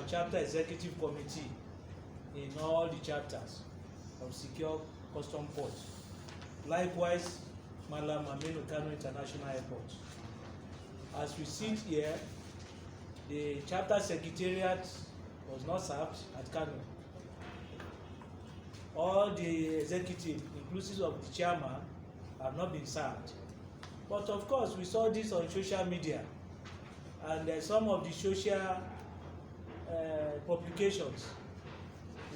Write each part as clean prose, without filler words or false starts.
chapter executive committee in all the chapters of secure custom ports. Likewise, Malam Aminu Kano International Airport. As we sit here, the chapter secretariat was not served at Kano. All the executive, inclusive of the chairman, have not been served. But of course, we saw this on social media, and some of the social publications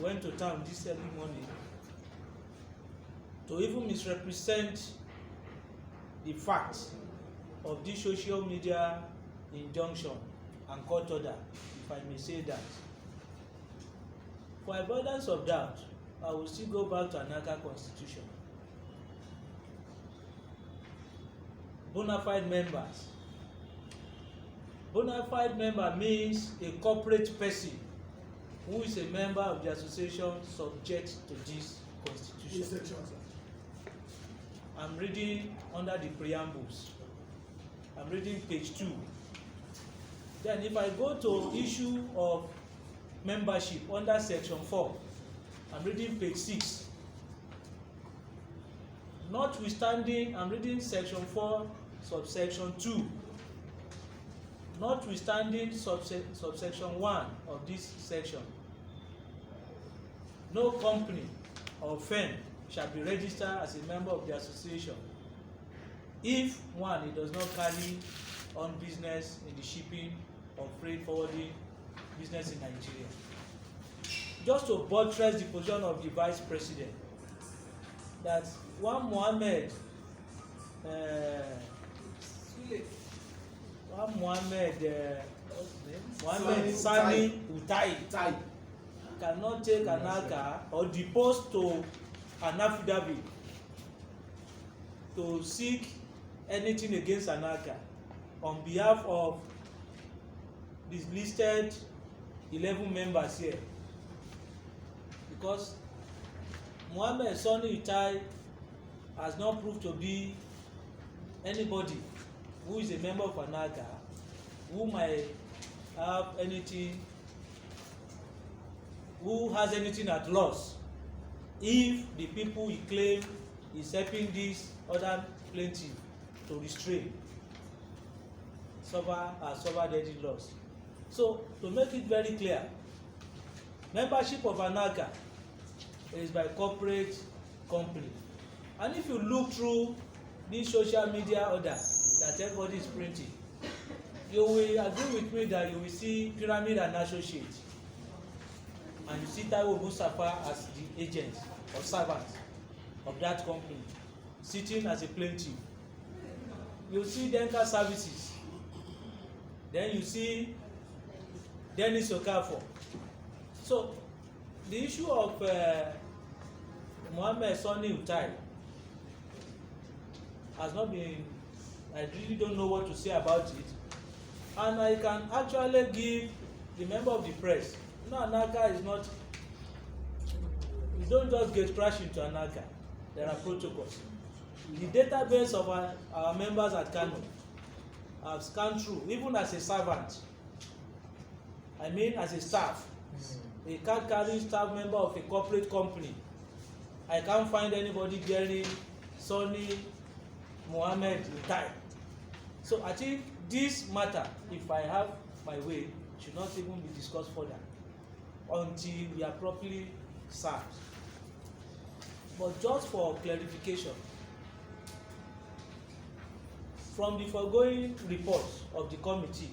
went to town this early morning to even misrepresent the facts of this social media injunction and court order, if I may say that. For avoidance of doubt, I will still go back to Anaka Constitution. Bona fide members. Bona fide member means a corporate person who is a member of the association subject to this constitution. I'm reading under the preambles. I'm reading page 2. Then if I go to issue of membership under section 4, I'm reading page 6. Notwithstanding, I'm reading section 4, subsection 2. Notwithstanding subsection 1 of this section, no company or firm shall be registered as a member of the association if, one, it does not carry on business in the shipping or freight forwarding business in Nigeria. Just to buttress the position of the vice president, that one Mohammed Sani Utai cannot take Anaka or depose to an affidavit to seek anything against Anaka on behalf of these listed 11 members here, because Mohammed Sani Utai has not proved to be anybody who is a member of Anaka who might have anything, who has anything at loss if the people he claim is helping this other plaintiff to restrain suffered any loss. So to make it very clear, membership of Anaka is by corporate company, and if you look through this social media order that everybody is printing, you will agree with me that you will see Pyramid and Associates, and you see Taiwo Mustafa as the agent or servant of that company sitting as a plaintiff. You see Denka Services, then you see Dennis Okafor. So the issue of Mohammed Sani Utai has not been, I really don't know what to say about it, and I can actually give the member of the press, no, Anaka is not, you don't just get crashed into Anaka. There are protocols. The database of our members at Kano have scanned through, even as a servant, I mean as a staff, a card carrying staff member of a corporate company. I can't find anybody bearing Sani Mohammed Utai. So I think this matter, if I have my way, should not even be discussed further until we are properly served. But just for clarification, from the foregoing reports of the committee,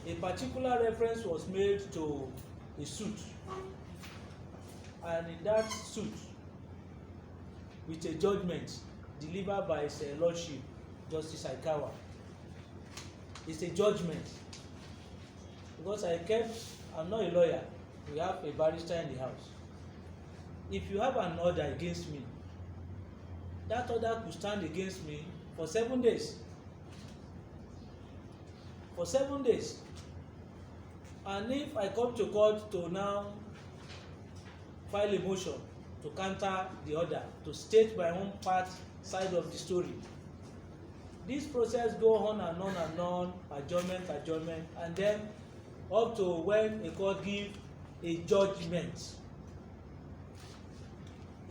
a particular reference was made to a suit, and in that suit, with a judgment delivered by His Lordship Justice Aikawa, it's a judgment, because I'm not a lawyer, we have a barrister in the house. If you have an order against me, that order could stand against me for 7 days. For 7 days. And if I come to court to now file a motion to counter the order, to state my own side of the story, this process go on and on and on, adjournment, and then up to when a court give a judgment.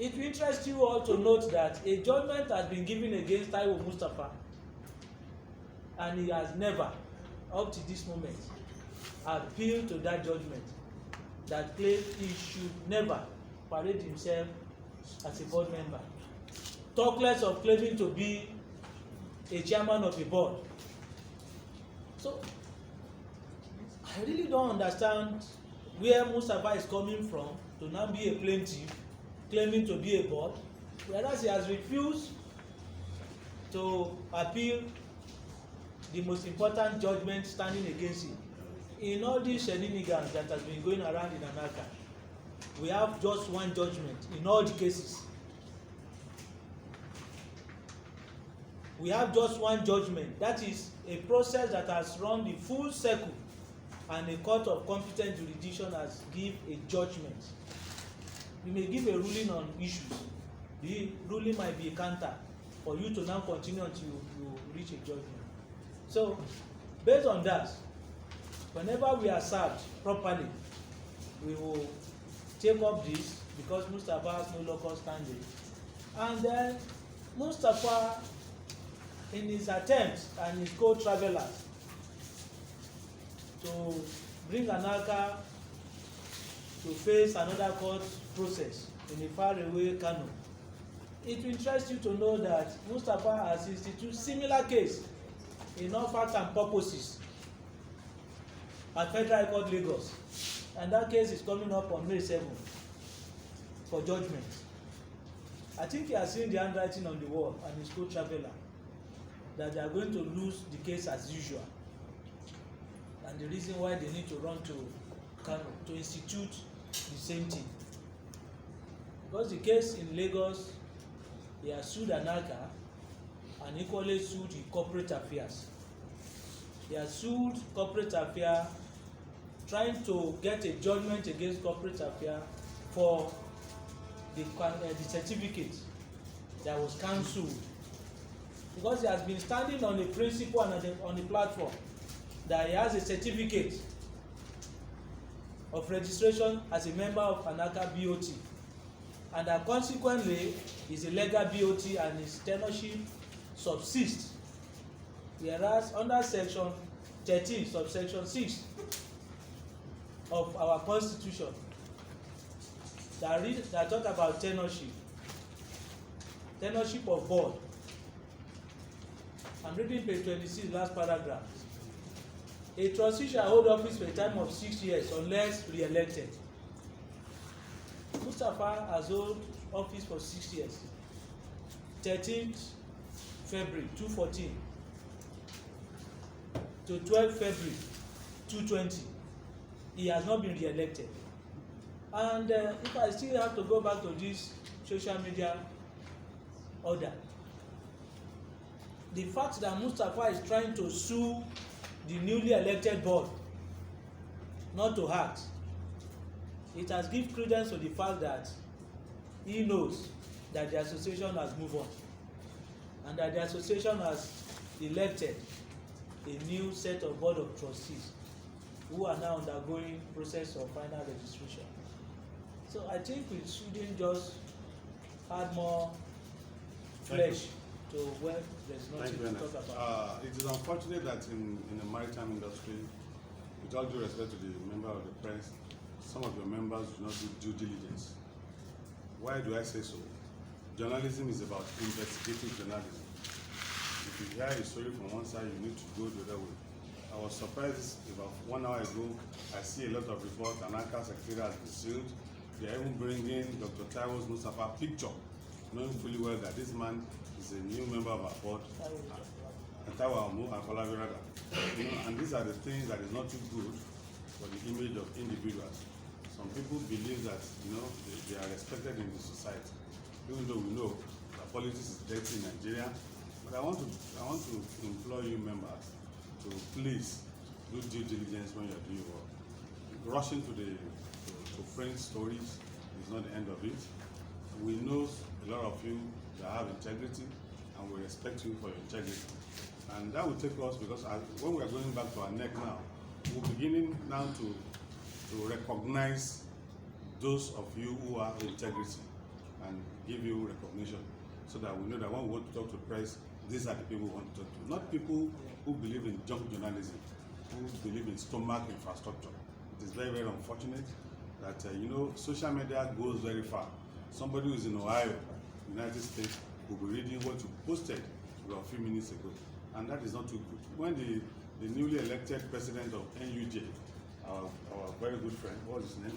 It will interest you all to note that a judgment has been given against Taiwo Mustapha, and he has never, up to this moment, appealed to that judgment that claims he should never parade himself as a board member. Talk less of claiming to be a chairman of a board. So, I really don't understand where Mustapha is coming from to now be a plaintiff, claiming to be a board, whereas he has refused to appeal the most important judgment standing against him. In all these shenanigans that has been going around in America, we have just one judgment in all the cases. We have just one judgment. That is a process that has run the full circle, and a court of competent jurisdiction has give a judgment. You may give a ruling on issues. The ruling might be a counter for you to now continue until you reach a judgment. So, based on that, whenever we are served properly, we will take up this because Mustapha has no local standing. And then Mustapha, in his attempts and his co-travelers to bring Anaka to face another court process in a faraway Kano, it will interest you to know that Mustapha has instituted similar case in all facts and purposes at Federal High Court Lagos, and that case is coming up on May 7th for judgment. I think he has seen the handwriting on the wall and his co-traveler that they are going to lose the case as usual, and the reason why they need to run to Kano to institute the same thing, because the case in Lagos, he has sued Anaka and equally sued the corporate affairs. He has sued corporate affairs, trying to get a judgment against corporate affairs for the certificate that was cancelled, because he has been standing on a principle and on a platform that he has a certificate of registration as a member of Anaka BOT, and that consequently is a legal BOT and his tenureship subsists, whereas under section 13 subsection 6 of our constitution that talk about tenureship of board. I'm reading page 26, last paragraph. A trustee shall hold office for a time of 6 years unless re-elected. Mustapha has held office for 6 years. 13th February 2014 to 12th February 2020. He has not been re-elected. And if I still have to go back to this social media order, the fact that Mustapha is trying to sue the newly elected board not to act, it has given credence to the fact that he knows that the association has moved on and that the association has elected a new set of board of trustees who are now undergoing process of final registration. So I think we shouldn't just add more flesh to where there's nothing to talk about. It is unfortunate that in the maritime industry, with all due respect to the member of the press, some of your members do not do due diligence. Why do I say so? Journalism is about investigative journalism. If you hear a story from one side, you need to go the other way. I was surprised about 1 hour ago, I see a lot of reports, Anaka Secretary has been sued. They are even bringing Dr. Taiwo Mustapha picture, knowing fully well that this man is a new member of our board, Taiwo Afolabi rather. And these are the things that is not too good for the image of individuals. Some people believe that they are respected in the society, even though we know that politics is dirty in Nigeria. But I want to implore you members to please do due diligence when you're doing work. Rushing to print stories is not the end of it. We know a lot of you that have integrity, and we respect you for your integrity. And that will take us, because when we are going back to our neck now, we're beginning now to recognize those of you who are integrity and give you recognition, so that we know that when we want to talk to the press, these are the people we want to talk to, not people who believe in junk journalism, who believe in stomach infrastructure. It is very, very unfortunate that social media goes very far. Somebody who is in Ohio, United States, will be reading what you posted a few minutes ago, and that is not too good. When the newly elected president of NUJ, our very good friend, what was his name?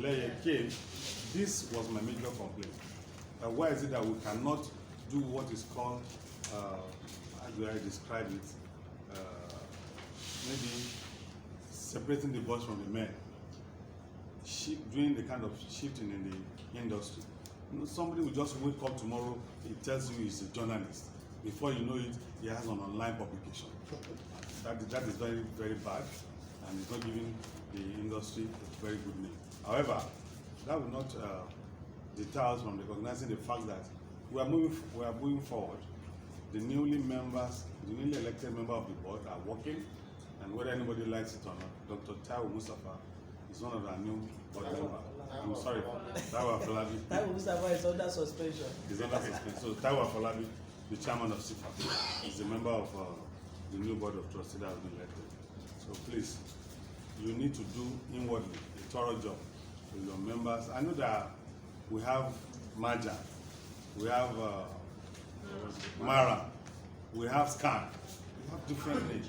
Leye came, this was my major complaint. Why is it that we cannot do what is called, how do I describe it? Maybe separating the boys from the men, doing the kind of shifting in the industry. Somebody will just wake up tomorrow, he tells you he's a journalist. Before you know it, he has an online publication. That is very, very bad, and it's not giving the industry a very good name. However, that will not deter us from recognizing the fact that we are moving forward. The newly elected member of the board are working, and whether anybody likes it or not, Dr. Taiwo Mustapha is one of our new board members. I'm sorry, Taiwo Afolabi. Taiwo Mustapha is under suspension. He's under suspension. So Taiwo Afolabi, the chairman of CIFA, is a member of the new board of trustees that has been elected. So please, you need to do inwardly a thorough job with your members. I know that we have Maja, we have Mara, we have Scan, we have different names.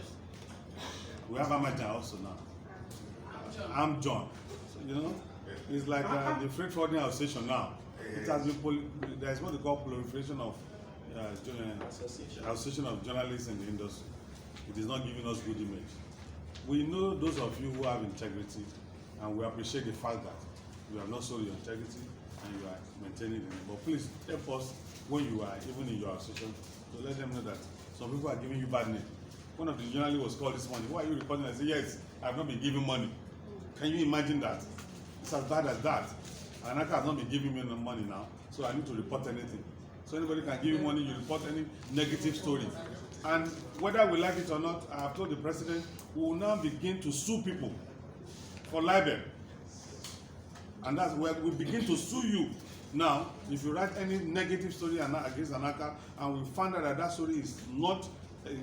We have Amaja also now. I'm John. So, it's like the freight forwarding association now. It has been there's what they call proliferation of association of journalists in the industry. It is not giving us good image. We know those of you who have integrity, and we appreciate the fact that you have not sold your integrity and you are maintaining it. But please help us when you are even in your association to let them know that some people are giving you bad name. One of the journalists was called this morning. Why are you reporting? I said, yes, I have not been giving money. Can you imagine that? It's as bad as that. Anaka has not been giving me no money now, so I need to report anything. So anybody can give you money, you report any negative story. And whether we like it or not, I have told the president, we will now begin to sue people for libel. And that's where we begin to sue you. Now, if you write any negative story against Anaka, and we find out that story is not the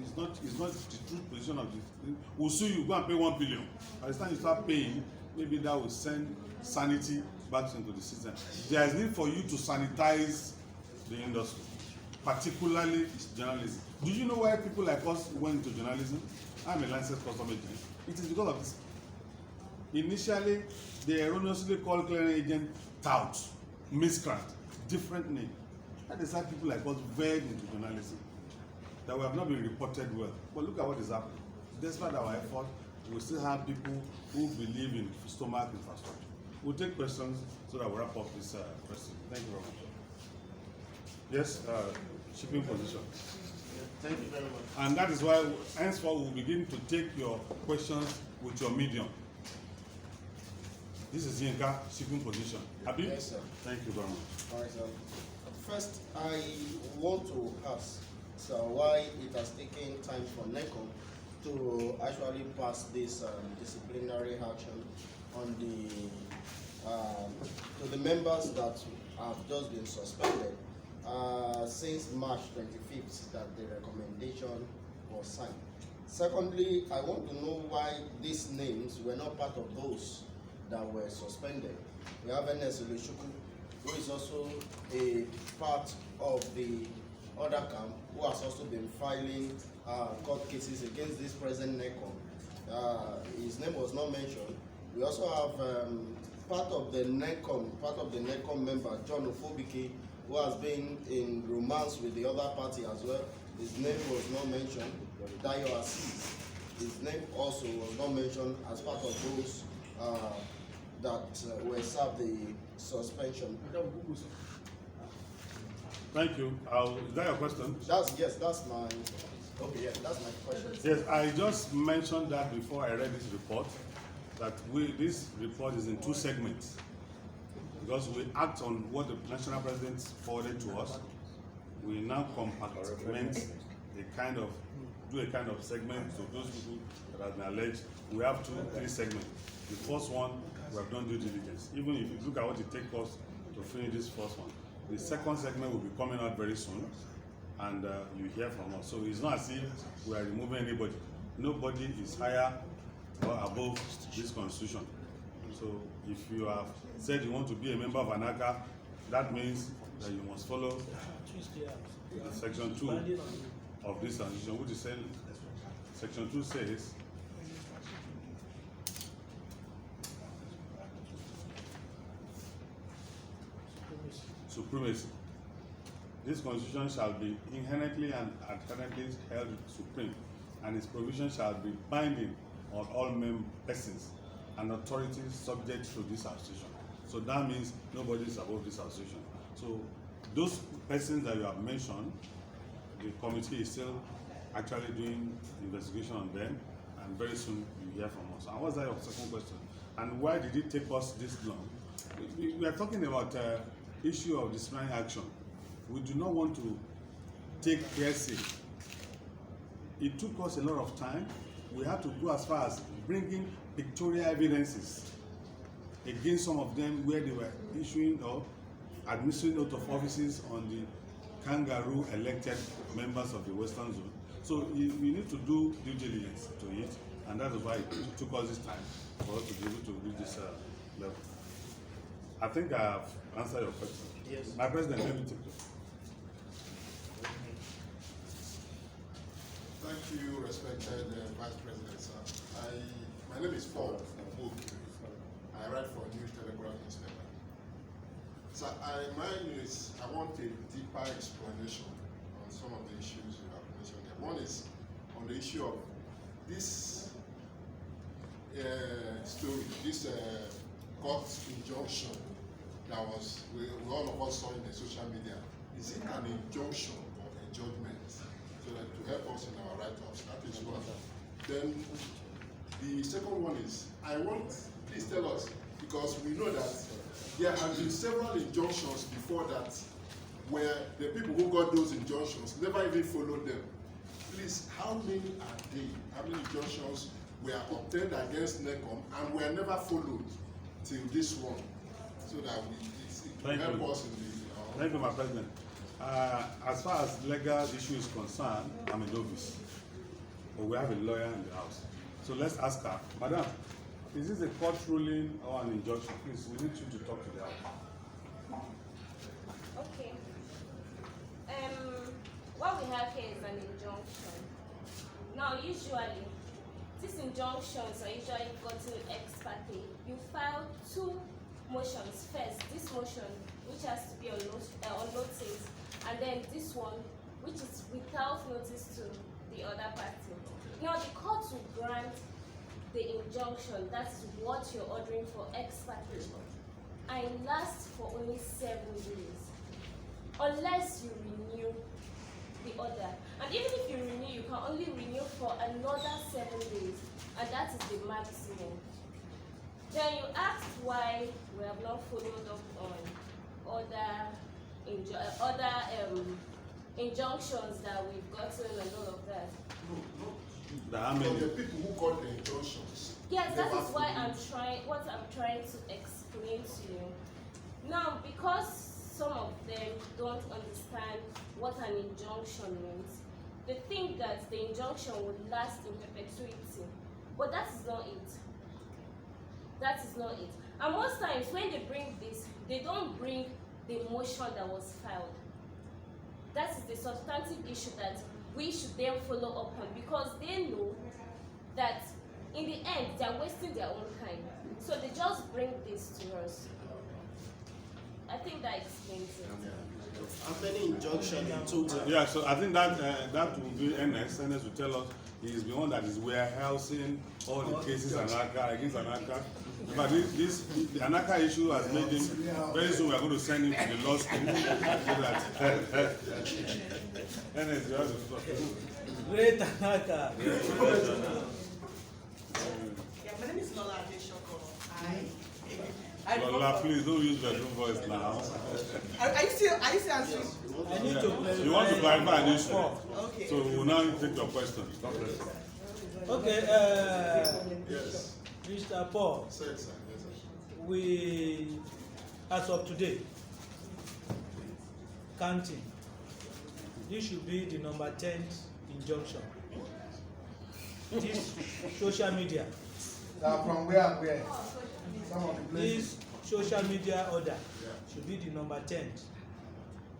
true position of the, we'll sue you, go and pay 1 billion. By the time you start paying, maybe that will send sanity back into the system. There is need for you to sanitize the industry, particularly journalism. Do you know why people like us went into journalism? I'm a licensed custom agent. It is because of this. Initially, they erroneously called clearing agent tout, miscreant, different name. That is how people like us veered into journalism, that we have not been reported well. But look at what is happening. Despite our effort, we still have people who believe in stomach infrastructure. We'll take questions so that we'll wrap up this question. Thank you very much. Yes, shipping position. Thank you very much. And that is why henceforth we'll begin to take your questions with your medium. This is Yinka, shipping position. Abi? Yes, sir. Thank you very much. All right, sir. First, I want to ask, sir, why it has taken time for NECOM to actually pass this disciplinary action on to the members that have just been suspended since March 25th that the recommendation was signed. Secondly, I want to know why these names were not part of those that were suspended. We have Ernest Oluchukwu, who is also a part of the other camp, who has also been filing court cases against this present NECOM. His name was not mentioned. We also have part of the NECOM member, John Ofobike, who has been in romance with the other party as well. His name was not mentioned. Dayo Assis, his name also was not mentioned as part of those that were served the suspension. Thank you. Is that your question? That's my question. Yes, I just mentioned that before I read this report, that this report is in 2 segments, because we act on what the national president forwarded to us. We now compartment a kind of do a kind of segment to those people that have been alleged. We have 2-3 segments. The first one, we have done due diligence. Even if you look at what it takes us to finish this first one, the second segment will be coming out very soon, and you hear from us. So it's not as if we are removing anybody. Nobody is higher or above this constitution. So if you have said you want to be a member of ANACA, that means that you must follow section 2 of this constitution, which is saying, section 2 says, supremacy. This constitution shall be inherently and adherently held supreme, and its provision shall be binding on all persons and authorities subject to this association. So that means nobody is above this association. So those persons that you have mentioned, the committee is still actually doing investigation on them, and very soon you hear from us. And what's that your second question? And why did it take us this long? We are talking about issue of disciplinary action. We do not want to take hearsay. It took us a lot of time. We had to go as far as bringing pictorial evidences against some of them where they were issuing or administering out of offices on the kangaroo elected members of the Western Zone. So we need to do due diligence to it, and that is why it took us this time for us to be able to reach this level. I think I have answered your question. Yes. My President, let me take it. Thank you, respected Vice President, sir. My name is Paul Book. I write for New Telegraph newspaper. So I want a deeper explanation on some of the issues you have mentioned here. One is on the issue of this story, this court injunction that was we all of us saw in the social media. Is it an injunction or a judgment? So that to help us in our write-ups, that is one. Then the second one is, please tell us, because we know that there have been several injunctions before that where the people who got those injunctions never even followed them. Please, how many are they? How many injunctions were obtained against NECOM and were never followed till this one? So that it will help us in the... Thank you, my President. As far as legal issue is concerned, I'm a novice, but we have a lawyer in the house. So let's ask her, Madam, is this a court ruling or an injunction? Please, we need you to talk to the house. Okay. What we have here is an injunction. Now, usually, these injunctions are usually gotten ex parte. You file 2 motions. First, this motion, which has to be on notice, and then this one, which is without notice to the other party. Now, the court will grant the injunction, that's what you're ordering for ex parte, and it lasts for only 7 days, unless you renew the order. And even if you renew, you can only renew for another 7 days, and that is the maximum. Then you asked why we have not followed up on other injunctions that we've gotten and all of that. No, the people who got the injunctions. Yes, that is why I'm trying to explain to you. Now, because some of them don't understand what an injunction means, they think that the injunction will last in perpetuity. But that is not it. That is not it. And most times when they bring this, they don't bring the motion that was filed. That is the substantive issue that we should then follow up on, because they know that in the end they are wasting their own time. So they just bring this to us. I think that explains it. How many injunctions in total? Yeah, so I think that that will be NS. NS will tell us he is the one that is warehousing all the cases against ANACA. But the ANACA issue has made him, very soon we are going to send him to the law school. So that NS, you have to stop. Great ANACA. Yeah, my name is Lola Adeshoko. Lola, please don't use bedroom voice now. Are you still answering? I need to clarify. You want to clarify an issue? Okay. So we will now take your question. Okay, Yes. Mr. Paul, Say it, sir. Yes, sir. we, as of today, counting, this should be the number 10th injunction. This social media, From where and where? Some of the places. this social media order should be the number 10th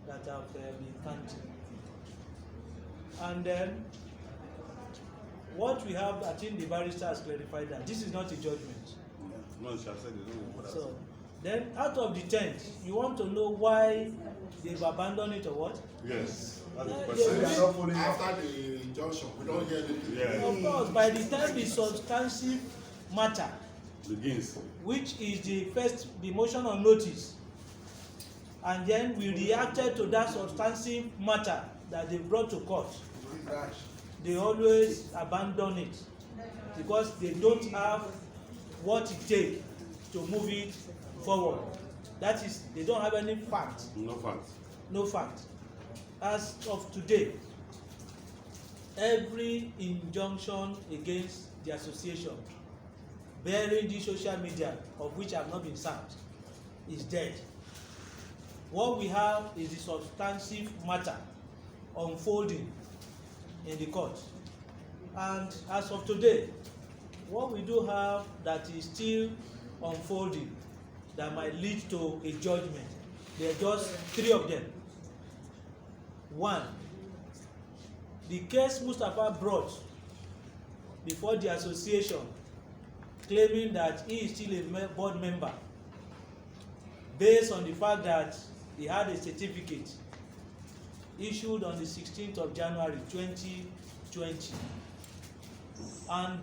that have been counting. And then, what we have, I think the barrister has clarified that this is not a judgment. No, she has said it. No, what So, then out of the 10th, you want to know why they've abandoned it or what? Yes, that's the Yeah, question. They are not following up. After the injunction, we don't hear anything. Yeah. Of course, by the time the substantive matter, Begins. which is the motion on notice, and then we reacted to that substantive matter that they brought to court, they always abandon it because they don't have what it takes to move it forward. That is, they don't have any fact, No facts. no fact. As of today, every injunction against the association bearing the social media, of which have not been served, is dead. What we have is the substantive matter unfolding in the court. And as of today, what we do have that is still unfolding that might lead to a judgment, there are just 3 of them. 1, the case Mustapha brought before the association claiming that he is still a board member based on the fact that he had a certificate issued on the 16th of January 2020, and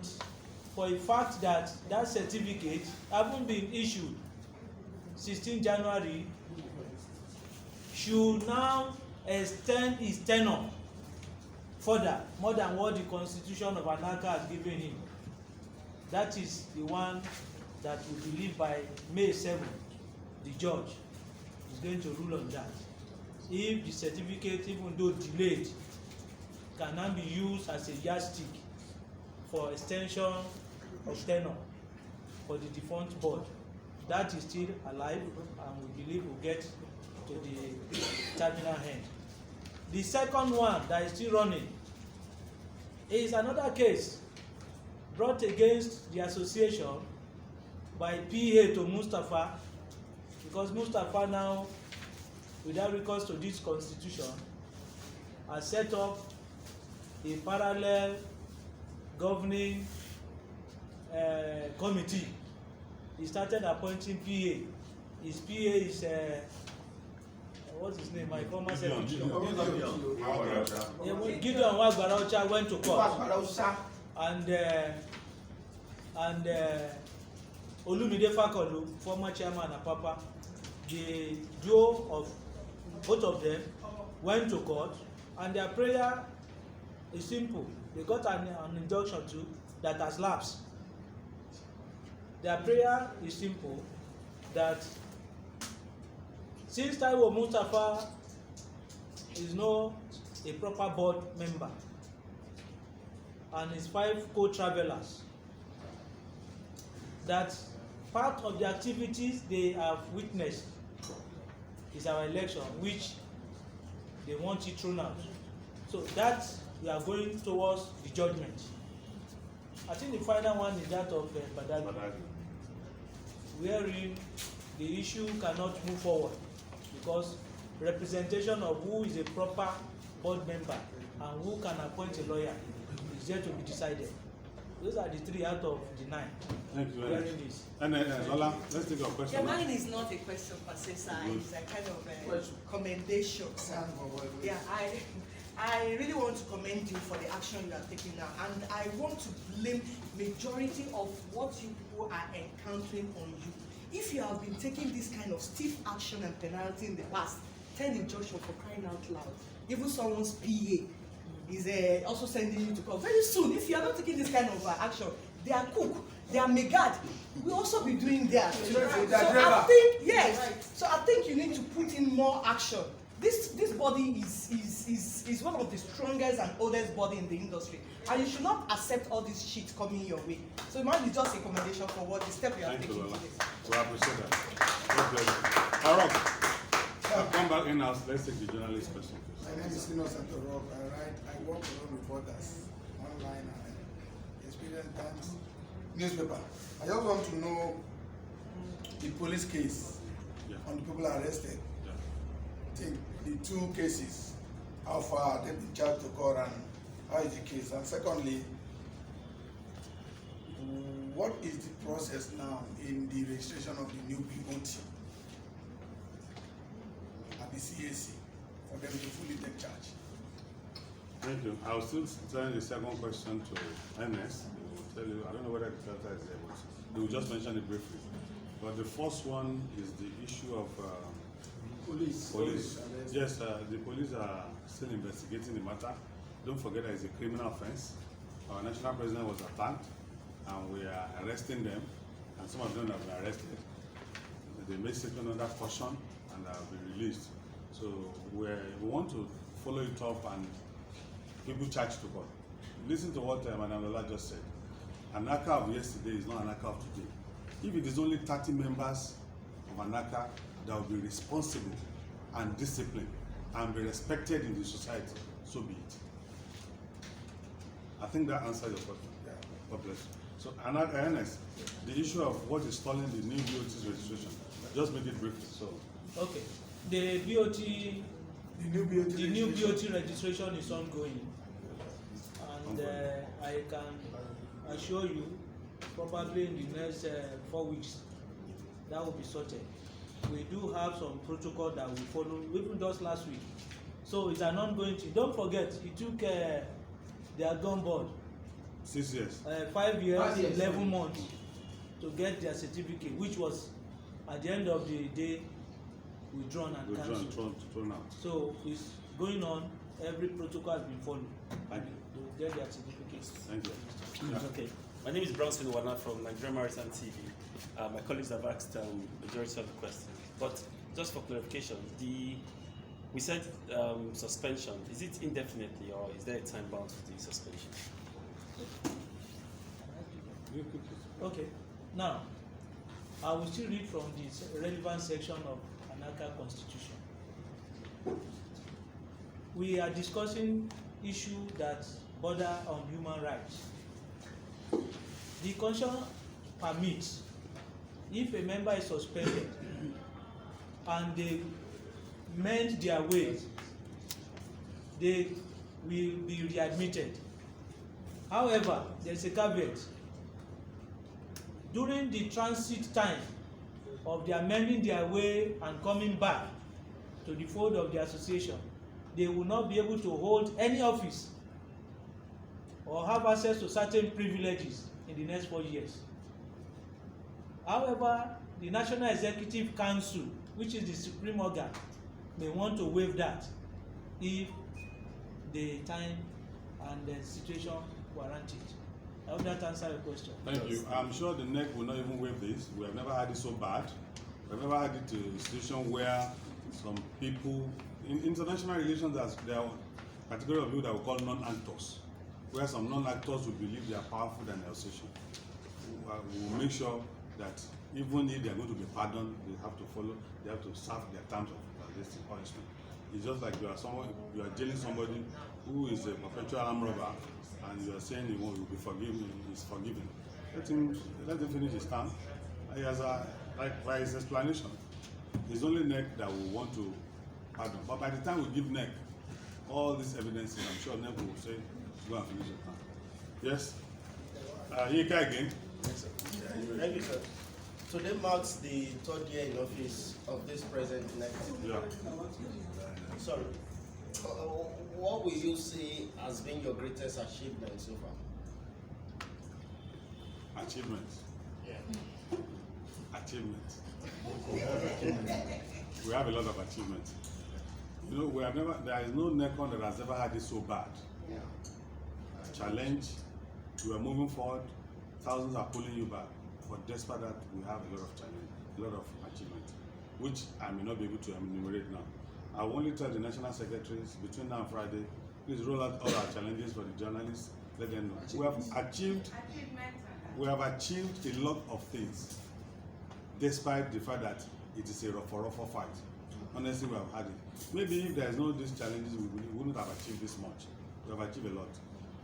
for a fact that that certificate haven't been issued 16 January, should now extend his tenure further, more than what the Constitution of Anaka has given him. That is the one that we believe by May 7th, the judge is going to rule on that. If the certificate, even though delayed, can now be used as a yardstick for extension of tenure for the defunct board, that is still alive, and we believe will get to the terminal end. The second one that is still running is another case brought against the association by PA to Mustapha, because Mustapha now, without recourse to this constitution, has set up a parallel governing committee. He started appointing PA. His PA is what's his name? My former secretary. Gideon Wagbaraucha went to court, and Olumide Fakolu, former chairman of Papa, the duo of both of them went to court, and their prayer is simple. They got an injunction too that has lapsed. Their prayer is simple, that since Taiwo Mustapha is not a proper board member and his 5 co-travelers, that part of the activities they have witnessed is our election, which they want it thrown out. So that we are going towards the judgment. I think the final one is that of Badagi, wherein the issue cannot move forward because representation of who is a proper board member and who can appoint a lawyer is yet to be decided. Those are the 3 out of the 9. Thank you very much. And Lola, let's take your question. Yeah, mine is not a question per se, sir. It's a kind of commendation, sir. Yeah, I really want to commend you for the action you are taking now, and I want to blame majority of what you people are encountering on you. If you have been taking this kind of stiff action and penalty in the past, tell the judge for crying out loud. Even someone's PA is also sending you to court very soon. If you are not taking this kind of action, their cook, their megad will also be doing that. So I think, yes. So I think you need to put in more action. this body is one of the strongest and oldest body in the industry, and you should not accept all this shit coming your way. So it might be just a recommendation for what the step you are Thank you, taking Lola. today. We appreciate that. God bless you. All right. I'll come back in house. Let's take the journalist question, please. My name is Sino Santorok. I work for reporters online and Experience Times newspaper. I just want to know the police case Yeah. on the people arrested. Yeah. I think the two cases, how far they've been charged to court and how is the case? And secondly, what is the process now in the registration of the new BOT at the CAC for them to fully take charge? Thank you. I'll still send the second question to Ernest. He will tell you, I don't know whether the filter is there, but he will just mention it briefly. But the first one is the issue of police. Yes, the police are still investigating the matter. Don't forget that it's a criminal offense. Our national president was attacked, and we are arresting them, and some of them have been arrested. They may sit under caution and have been released. So we want to follow it up and people charged to court. Listen to what Madam Lola just said. ANACA of yesterday is not ANACA of today. If it is only 30 members of ANACA that will be responsible and disciplined and be respected in the society, so be it. I think that answers your question. Yeah. God bless you. So, Ernest, the issue of what is stalling the new BOT's registration, just make it briefly. So, Okay. The BOT, The new BOT the new registration. BOT registration is ongoing, and I can assure you, probably in the next 4 weeks, that will be sorted. We do have some protocol that we follow, even just last week. So it's an ongoing thing. Don't forget, it took their gun board 6 years. 5 years, 11 months to get their certificate, which was at the end of the day withdrawn and cancelled. Thrown out. So it's going on. Every protocol has been followed. Thank you. They will get their certificates. Thank you. Yeah. Okay. My name is Bronson Wana from Nigerian Maritime TV. My colleagues have asked majority of the questions, but just for clarification, we said suspension. Is it indefinitely or is there a time bound to the suspension? Okay. Now, I will still read from the relevant section of ANACA Constitution. We are discussing issues that border on human rights. The Constitution permits, if a member is suspended and they mend their ways, they will be readmitted. However, there is a caveat. During the transit time of their mending their way and coming back to the fold of the association, they will not be able to hold any office or have access to certain privileges in the next 4 years. However, the National Executive Council, which is the supreme organ, may want to waive that if the time and the situation warrant it. I hope that answers your question. Thank you. I'm sure the NEC will not even waive this. We have never had it so bad. We've never had it to a situation where some people, in international relations, there are a category of people that we call non-actors, where some non-actors will believe they are powerful than the association. We will make sure that even if they are going to be pardoned, they have to follow, they have to serve their terms of punishment. It's just like you are jailing somebody who is a perpetual armed robber, and you are saying he will be forgiven, he's forgiven. Let him finish his term. He has by his explanation, it's only NEC that will want to pardon. But by the time we give NEC all these evidences, I'm sure NEC will say, go and finish your term. Yes? Yika again. Yes, sir. Thank you, sir. Today marks the 3rd year in office of this present NEC. Yeah. Sorry. What will you say has been your greatest achievement so far? Achievements. Yeah. Achievements. We have a lot of achievements. You know, there is no NECON that has ever had it so bad. Yeah. Challenge, we are moving forward, thousands are pulling you back. But despite that, we have a lot of challenge, a lot of achievement, which I may not be able to enumerate now. I will only tell the national secretaries between now and Friday, please roll out all our challenges for the journalists. Let them know. We have achieved a lot of things, despite the fact that it is a rough fight. Honestly, we have had it. Maybe if there is no these challenges, we wouldn't have achieved this much. We have achieved a lot,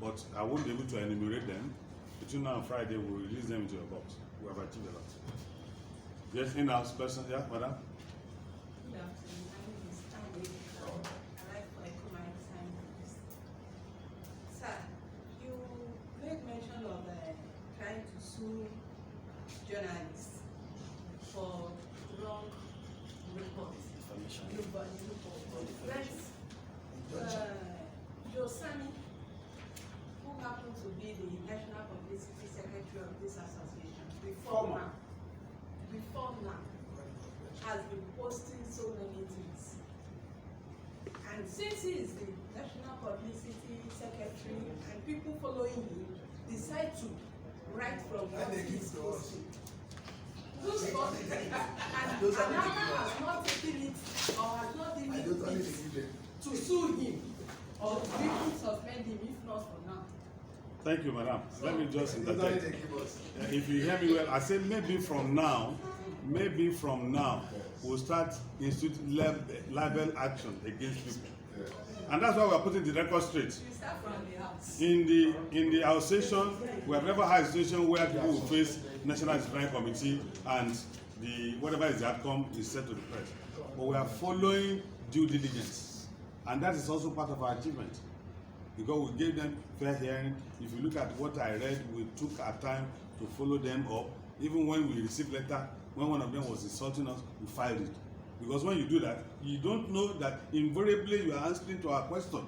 but I won't be able to enumerate them. Between now and Friday, we'll release them into your box. We have achieved a lot. Yes, in-house person, yeah, madam. Good afternoon. My name is Tani. I like for Economic Science. Sir, you made mention of trying to sue journalists for wrong reports. Josani, who happened to be the National Publicity Secretary of this association before now, has been posting so many things. And since he is the National Publicity Secretary and people following him decide to write from what he is posting. Those and Anaka has not taken it or has not given it to sue him or people suspend him if not for now. Thank you, madam. Let me just interject. If you hear me well, I say maybe from now, we'll start instituting libel action against people. And that's why we're putting the record straight. You start from the house. In the association, we have never had a situation where people will face National Disciplinary Committee and whatever is the outcome is said to the press. But we are following due diligence. And that is also part of our achievement. Because we gave them fair hearing. If you look at what I read, we took our time to follow them up. Even when we received letter, when one of them was insulting us, we filed it. Because when you do that, you don't know that invariably you are answering to our question.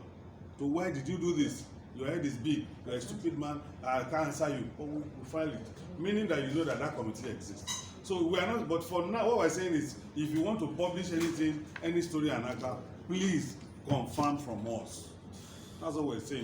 So why did you do this? Your head is big, you are a stupid man, I can't answer you. But we file it. Meaning that you know that committee exists. So we are not, but for now, what we're saying is, if you want to publish anything, any story, Anaka, please confirm from us. That's what we're saying.